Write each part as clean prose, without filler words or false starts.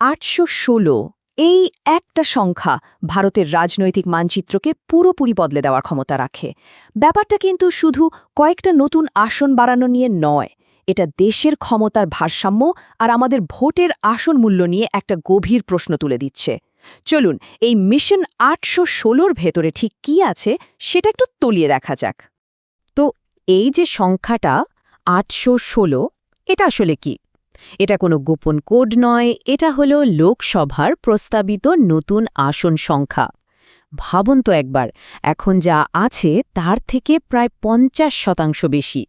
816 এই একটা সংখ্যা ভারতের রাজনৈতিক মানচিত্রকে পুরোপুরি বদলে দেওয়ার ক্ষমতা রাখে। ব্যাপারটা কিন্তু শুধু কয়েকটা নতুন আসন বাড়ানো নিয়ে নয়, এটা দেশের ক্ষমতার ভারসাম্য আর আমাদের ভোটের আসন মূল্য নিয়ে একটা গভীর প্রশ্ন তুলে দিচ্ছে। চলুন এই মিশন 816-র ভেতরে ঠিক কি আছে সেটা একটু তলিয়ে দেখা যাক। তো এই যে সংখ্যাটা 816, এটা আসলে কি? এটা কোনো গোপন কোড নয়, এটা হলো লোকসভার প্রস্তাবিত নতুন আসন সংখ্যা। ভাবুন তো একবার, এখন যা আছে তার থেকে প্রায় 50% বেশি।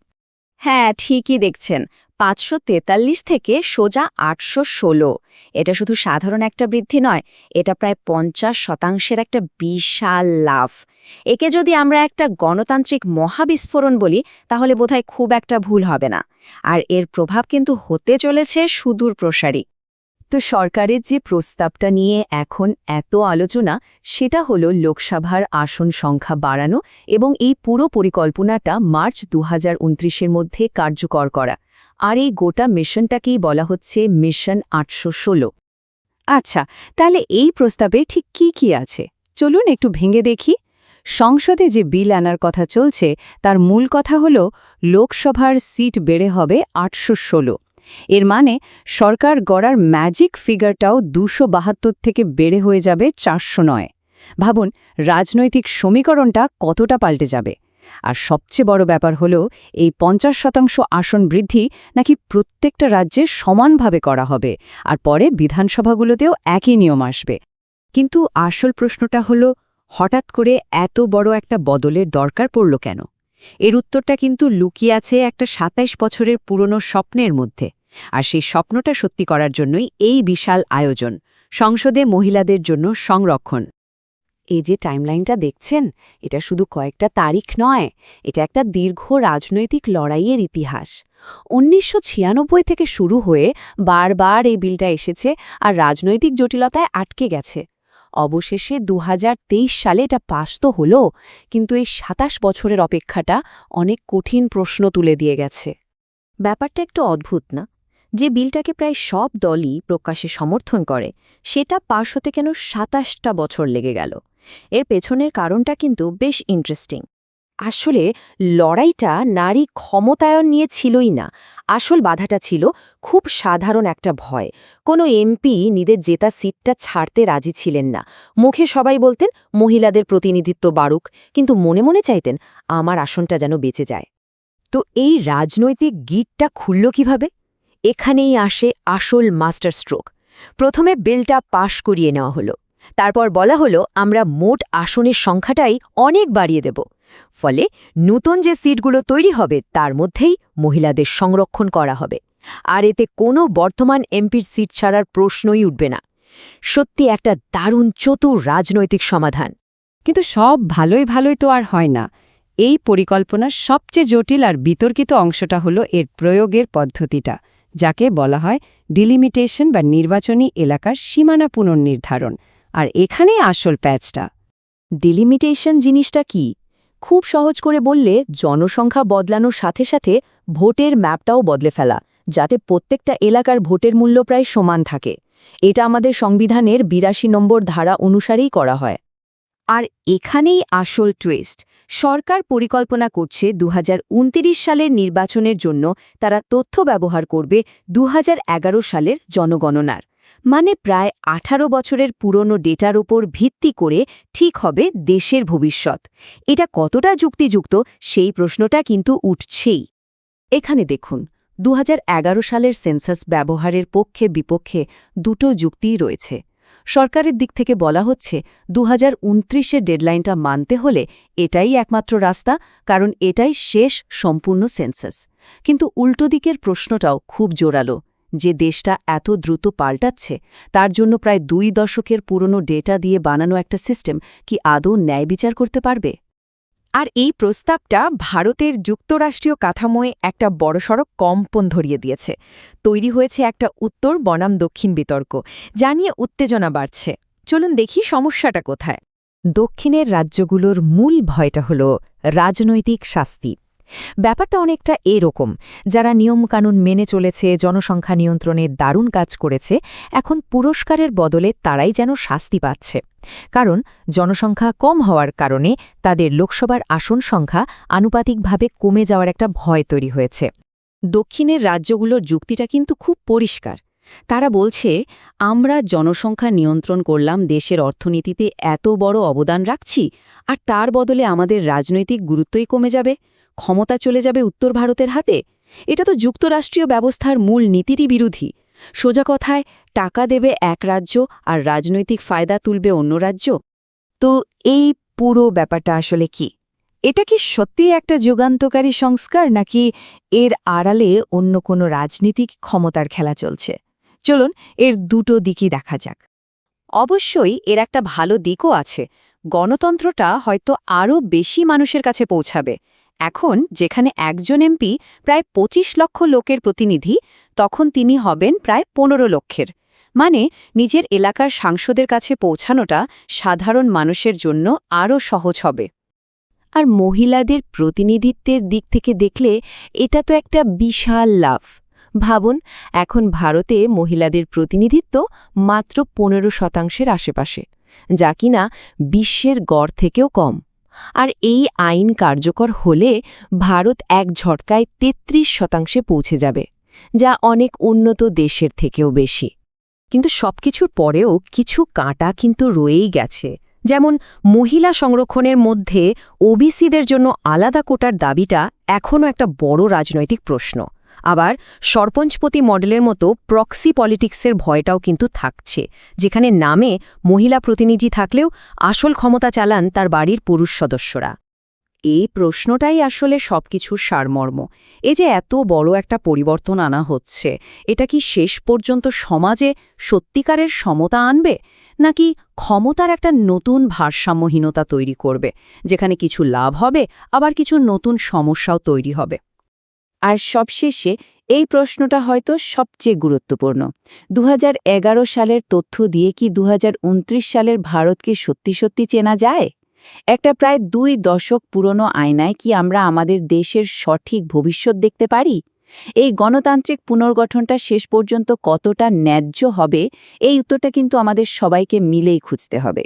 হ্যাঁ, ঠিকই দেখছেন, 543 থেকে সোজা 816। এটা শুধু সাধারণ একটা বৃদ্ধি নয়, এটা প্রায় 50% একটা বিশাল লাভ। একে যদি আমরা একটা গণতান্ত্রিক মহাবিস্ফোরণ বলি তাহলে বোধহয় খুব একটা ভুল হবে না। আর এর প্রভাব কিন্তু হতে চলেছে সুদূর প্রসারী। তো সরকারের যে প্রস্তাবটা নিয়ে এখন এত আলোচনা, সেটা হলো লোকসভার আসন সংখ্যা বাড়ানো এবং এই পুরো পরিকল্পনাটা মার্চ 2029-এর মধ্যে কার্যকর করা। আর এই গোটা মিশনটাকেই বলা হচ্ছে মিশন 816। আচ্ছা, তাহলে এই প্রস্তাবে ঠিক কি কি আছে চলুন একটু ভেঙে দেখি। সংসদে যে বিল আনার কথা চলছে তার মূল কথা হল লোকসভার সিট বেড়ে হবে 816। এর মানে সরকার গড়ার ম্যাজিক ফিগারটাও 272 থেকে বেড়ে হয়ে যাবে 409। ভাবুন রাজনৈতিক সমীকরণটা কতটা পাল্টে যাবে। আর সবচেয়ে বড় ব্যাপার হল এই 50% আসন বৃদ্ধি নাকি প্রত্যেকটা রাজ্যে সমানভাবে করা হবে, আর পরে বিধানসভাগুলোতেও একই নিয়ম আসবে। কিন্তু আসল প্রশ্নটা হলো, হঠাৎ করে এত বড় একটা বদলের দরকার পড়ল কেন? এর উত্তরটা কিন্তু লুকিয়ে আছে একটা 27 বছরের পুরনো স্বপ্নের মধ্যে। আর সেই স্বপ্নটা সত্যি করার জন্যই এই বিশাল আয়োজন, সংসদে মহিলাদের জন্য সংরক্ষণ। এই যে টাইমলাইনটা দেখছেন, এটা শুধু কয়েকটা তারিখ নয়, এটা একটা দীর্ঘ রাজনৈতিক লড়াইয়ের ইতিহাস। 1996 থেকে শুরু হয়ে বারবার এই বিলটা এসেছে আর রাজনৈতিক জটিলতায় আটকে গেছে। অবশেষে 2023 সালে এটা পাস তো হলো, কিন্তু এই 27 বছরের অপেক্ষাটা অনেক কঠিন প্রশ্ন তুলে দিয়ে গেছে। ব্যাপারটা একটু অদ্ভুত না? যে বিলটাকে প্রায় সব দলই প্রকাশ্যে সমর্থন করে, সেটা পাশ হতে কেন 27টা বছর লেগে গেল? এর পেছনের কারণটা কিন্তু বেশ ইন্টারেস্টিং। আসলে লড়াইটা নারী ক্ষমতায়ন নিয়ে ছিলই না। আসল বাধাটা ছিল খুব সাধারণ একটা ভয়। কোনো এমপি নিজের জেতা সিটটা ছাড়তে রাজি ছিলেন না। মুখে সবাই বলতেন মহিলাদের প্রতিনিধিত্ব বাড়ুক, কিন্তু মনে মনে চাইতেন আমার আসনটা যেন বেঁচে যায়। তো এই রাজনৈতিক গিটটা খুলল কিভাবে? এখানেই আসে আসল মাস্টার স্ট্রোক। প্রথমে বিলটা পাশ করিয়ে নেওয়া হলো, তারপর বলা হলো আমরা মোট আসনের সংখ্যাটাই অনেক বাড়িয়ে দেব। ফলে নতুন যে সিটগুলো তৈরি হবে তার মধ্যেই মহিলাদের সংরক্ষণ করা হবে। আর এতে কোনো বর্তমান এমপির সিট ছাড়ার প্রশ্নই উঠবে না। সত্যি একটা দারুণ চতুর রাজনৈতিক সমাধান। কিন্তু সব ভালোই ভালোই তো আর হয় না। এই পরিকল্পনার সবচেয়ে জটিল আর বিতর্কিত অংশটা হলো এর প্রয়োগের পদ্ধতিটা, যাকে বলা হয় ডিলিমিটেশন বা নির্বাচনী এলাকার সীমানা পুনর্নির্ধারণ। আর এখানেই আসল প্যাচটা। ডিলিমিটেশন জিনিসটা কি? খুব সহজ করে বললে, জনসংখ্যা বদলানোর সাথে সাথে ভোটের ম্যাপটাও বদলে ফেলা, যাতে প্রত্যেকটা এলাকার ভোটের মূল্য প্রায় সমান থাকে। এটা আমাদের সংবিধানের 82 নম্বর ধারা অনুসারেই করা হয়। আর এখানেই আসল টুইস্ট। সরকার পরিকল্পনা করছে 2029 সালের নির্বাচনের জন্য তারা তথ্য ব্যবহার করবে 2011 সালের জনগণনার। মানে প্রায় 18 বছরের পুরনো ডেটার উপর ভিত্তি করে ঠিক হবে দেশের ভবিষ্যৎ। এটা কতটা যুক্তিযুক্ত সেই প্রশ্নটা কিন্তু উঠছেই। এখানে দেখুন, 2011 সালের সেন্সাস ব্যবহারের পক্ষে বিপক্ষে দুটো যুক্তিই রয়েছে। সরকারের দিক থেকে বলা হচ্ছে 2029-এর ডেডলাইনটা মানতে হলে এটাই একমাত্র রাস্তা, কারণ এটাই শেষ সম্পূর্ণ সেন্সাস। কিন্তু উল্টো দিকের প্রশ্নটাও খুব জোরালো, যে দেশটা এত দ্রুত পাল্টাচ্ছে তার জন্য প্রায় 2 দশকের পুরনো ডেটা দিয়ে বানানো একটা সিস্টেম কি আদৌ ন্যায় বিচার করতে পারবে? আর এই প্রস্তাবটা ভারতের যুক্তরাষ্ট্রীয় কাঠামোয় একটা বড়সড় কম্পন ধরিয়ে দিয়েছে। তৈরি হয়েছে একটা উত্তর বনাম দক্ষিণ বিতর্ক, যা নিয়ে উত্তেজনা বাড়ছে। চলুন দেখি সমস্যাটা কোথায়। দক্ষিণের রাজ্যগুলোর মূল ভয়টা হল রাজনৈতিক শাস্তি। ব্যাপারটা অনেকটা এরকম, যারা নিয়মকানুন মেনে চলেছে, জনসংখ্যা নিয়ন্ত্রণে দারুণ কাজ করেছে, এখন পুরস্কারের বদলে তারাই যেন শাস্তি পাচ্ছে। কারণ জনসংখ্যা কম হওয়ার কারণে তাদের লোকসভার আসন সংখ্যা আনুপাতিকভাবে কমে যাওয়ার একটা ভয় তৈরি হয়েছে। দক্ষিণের রাজ্যগুলোর যুক্তিটা কিন্তু খুব পরিষ্কার। তারা বলছে, আমরা জনসংখ্যা নিয়ন্ত্রণ করলাম, দেশের অর্থনীতিতে এত বড় অবদান রাখছি, আর তার বদলে আমাদের রাজনৈতিক গুরুত্বই কমে যাবে, ক্ষমতা চলে যাবে উত্তর ভারতের হাতে। এটা তো যুক্তরাষ্ট্রীয় ব্যবস্থার মূল নীতিরই বিরোধী। সোজা কথায়, টাকা দেবে এক রাজ্য আর রাজনৈতিক ফায়দা তুলবে অন্য রাজ্য। তো এই পুরো ব্যাপারটা আসলে কি? এটা কি সত্যিই একটা যুগান্তকারী সংস্কার, নাকি এর আড়ালে অন্য কোনো রাজনীতিক ক্ষমতার খেলা চলছে? চলুন এর দুটো দিকই দেখা যাক। অবশ্যই এর একটা ভালো দিকও আছে। গণতন্ত্রটা হয়তো আরও বেশি মানুষের কাছে পৌঁছাবে। এখন যেখানে একজন এমপি প্রায় ২৫ লক্ষ লোকের প্রতিনিধি, তখন তিনি হবেন প্রায় ১৫ লক্ষের। মানে নিজের এলাকার সাংসদের কাছে পৌঁছানোটা সাধারণ মানুষের জন্য আরও সহজ হবে। আর মহিলাদের প্রতিনিধিত্বের দিক থেকে দেখলে এটা তো একটা বিশাল লাভ। ভাবুন, এখন ভারতে মহিলাদের প্রতিনিধিত্ব মাত্র ১৫% আশেপাশে, যা কিনা বিশ্বের গড় থেকেও কম। আর এই আইন কার্যকর হলে ভারত এক ঝটকায় ৩৩% পৌঁছে যাবে, যা অনেক উন্নত দেশের থেকেও বেশি। কিন্তু সবকিছুর পরেও কিছু কাঁটা কিন্তু রয়েই গেছে। যেমন মহিলা সংরক্ষণের মধ্যে ওবিসিদের জন্য আলাদা কোটার দাবিটা এখনও একটা বড় রাজনৈতিক প্রশ্ন। আবার সরপঞ্চপতি মডেলের মতো প্রক্সি পলিটিক্সের ভয়টাও কিন্তু থাকছে, যেখানে নামে মহিলা প্রতিনিধি থাকলেও আসল ক্ষমতা চালান তার বাড়ির পুরুষ সদস্যরা। এই প্রশ্নটাই আসলে সবকিছুর সারমর্ম। এই যে এত বড় একটা পরিবর্তন আনা হচ্ছে, এটা কি শেষ পর্যন্ত সমাজে সত্যিকারের সমতা আনবে, নাকি ক্ষমতার একটা নতুন ভারসাম্যহীনতা তৈরি করবে, যেখানে কিছু লাভ হবে আবার কিছু নতুন সমস্যাও তৈরি হবে? আর সবশেষে এই প্রশ্নটা হয়তো সবচেয়ে গুরুত্বপূর্ণ। ২০১১ সালের তথ্য দিয়ে কি ২০২৯ সালের ভারতকে সত্যি সত্যি চেনা যায়? একটা প্রায় ২ দশক পুরনো আয়নায় কি আমরা আমাদের দেশের সঠিক ভবিষ্যৎ দেখতে পারি? এই গণতান্ত্রিক পুনর্গঠনটা শেষ পর্যন্ত কতটা ন্যায্য হবে, এই উত্তরটা কিন্তু আমাদের সবাইকে মিলেই খুঁজতে হবে।